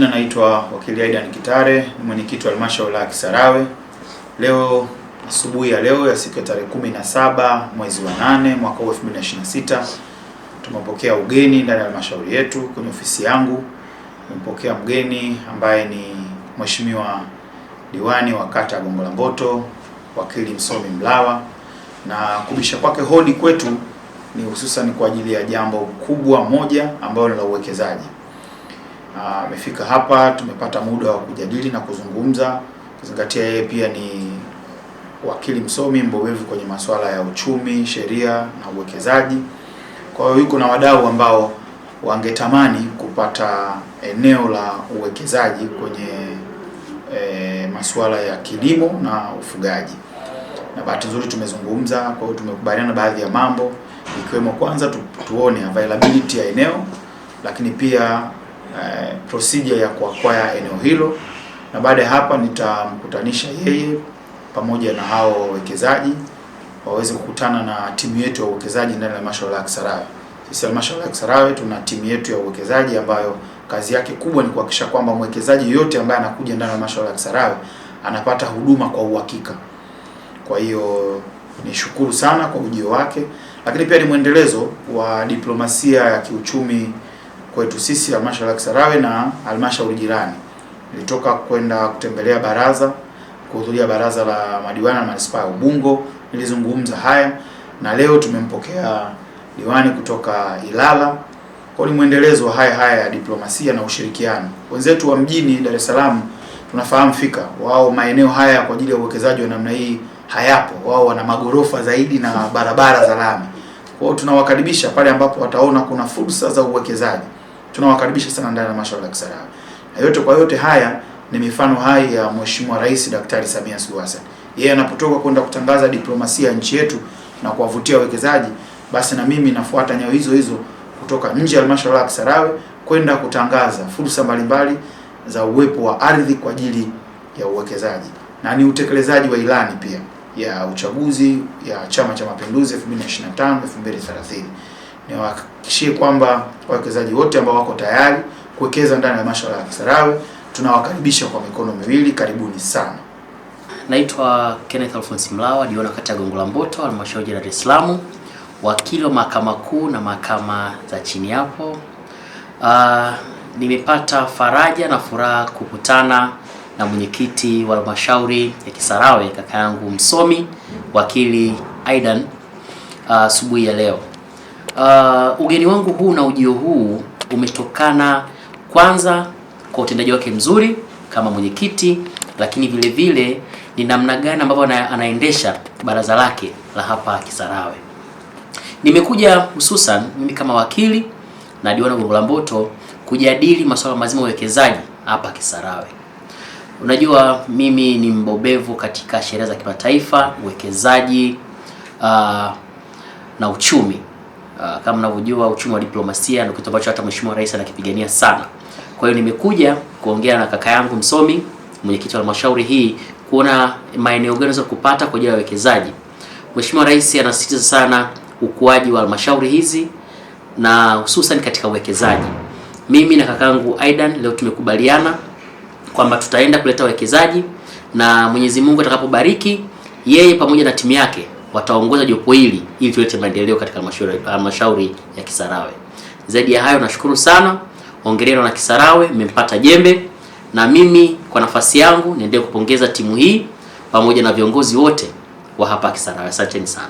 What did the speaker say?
majina naitwa Wakili Aidan Kitare, ni mwenyekiti wa halmashauri ya Kisarawe. Leo asubuhi ya leo ya siku ya tarehe 17 mwezi wa 8 mwaka 2026 tumepokea ugeni ndani ya halmashauri yetu. Kwenye ofisi yangu tumepokea mgeni ambaye ni Mheshimiwa Diwani wa kata ya Gongo la Mboto, Wakili Msomi Mlawa, na kubisha kwake hodi kwetu ni hususan kwa ajili ya jambo kubwa moja ambalo ni la uwekezaji. Amefika hapa, tumepata muda wa kujadili na kuzungumza, kuzingatia yeye pia ni wakili msomi mbobevu kwenye masuala ya uchumi, sheria na uwekezaji. Kwa hiyo yuko na wadau ambao wangetamani kupata eneo la uwekezaji kwenye masuala ya kilimo na ufugaji. Na bahati nzuri tumezungumza, kwa hiyo tumekubaliana baadhi ya mambo, ikiwemo kwanza tuone availability ya eneo, lakini pia procedure ya kuacquire eneo hilo, na baada ya hapa nitamkutanisha yeye pamoja na hao wawekezaji waweze kukutana na timu yetu ya uwekezaji ndani ya halmashauri ya Kisarawe. Sisi halmashauri ya Kisarawe tuna timu yetu ya uwekezaji ambayo kazi yake kubwa ni kuhakikisha kwamba mwekezaji yote ambaye anakuja ndani ya halmashauri ya Kisarawe anapata huduma kwa uhakika. Kwa hiyo nishukuru sana kwa ujio wake, lakini pia ni mwendelezo wa diplomasia ya kiuchumi kwetu sisi halmashauri ya Kisarawe na halmashauri jirani. Nilitoka kwenda kutembelea baraza, kuhudhuria baraza la madiwani na manispaa ya Ubungo, nilizungumza haya, na leo tumempokea diwani kutoka Ilala. Kwa ni mwendelezo wa haya ya diplomasia na ushirikiano. Wenzetu wa mjini Dar es Salaam tunafahamu fika, wao maeneo haya kwa ajili ya uwekezaji wa namna hii hayapo. Wao wana magorofa zaidi na barabara za lami. Kwa hiyo tunawakaribisha pale ambapo wataona kuna fursa za uwekezaji. Tunawakaribisha sana ndani ya halmashauri ya Kisarawe. Na yote kwa yote haya ni mifano hai ya Mheshimiwa Rais Daktari Samia Suluhu Hassan. Yeye anapotoka kwenda kutangaza diplomasia ya nchi yetu na kuwavutia wawekezaji, basi na mimi nafuata nyayo hizo hizo kutoka nje ya halmashauri ya Kisarawe kwenda kutangaza fursa mbalimbali za uwepo wa ardhi kwa ajili ya uwekezaji. Na ni utekelezaji wa ilani pia ya uchaguzi ya Chama cha Mapinduzi 2025-2030. Niwahakikishie kwamba wawekezaji wote ambao wako tayari kuwekeza ndani ya halmashauri ya Kisarawe tunawakaribisha kwa mikono miwili. Karibuni sana. Naitwa Kenneth Alphonse Mlawa, diwani wa kata ya Gongo la Mboto, halmashauri ya Dar es Salaam, wakili wa mahakama kuu na mahakama za chini hapo. Nimepata faraja na furaha kukutana na mwenyekiti wa halmashauri ya Kisarawe, kaka yangu msomi Wakili Aidan asubuhi ya leo. Ugeni wangu huu na ujio huu umetokana kwanza kwa utendaji wake mzuri kama mwenyekiti, lakini vile vile ni namna gani ambavyo anaendesha baraza lake la hapa Kisarawe. Nimekuja hususan mimi kama wakili na diwani wa Gongo la Mboto kujadili masuala mazima ya uwekezaji hapa Kisarawe. Unajua mimi ni mbobevu katika sheria za kimataifa, uwekezaji na uchumi. Kama mnavyojua uchumi wa diplomasia ndio kitu ambacho hata Mheshimiwa Rais anakipigania sana. Kwa hiyo nimekuja kuongea na kaka yangu msomi, mwenyekiti wa halmashauri hii, kuona maeneo gani za kupata kwa ajili ya wawekezaji. Mheshimiwa Rais anasisitiza sana ukuaji wa halmashauri hizi na hususan katika uwekezaji. Mimi na kakangu Aidan leo tumekubaliana kwamba tutaenda kuleta wawekezaji, na Mwenyezi Mungu atakapobariki, yeye pamoja na timu yake wataongoza jopo hili ili tulete maendeleo katika halmashauri ya Kisarawe. Zaidi ya hayo, nashukuru sana. Hongereni na Kisarawe, mmempata jembe, na mimi kwa nafasi yangu niendelee kupongeza timu hii pamoja na viongozi wote wa hapa Kisarawe. Asanteni sana.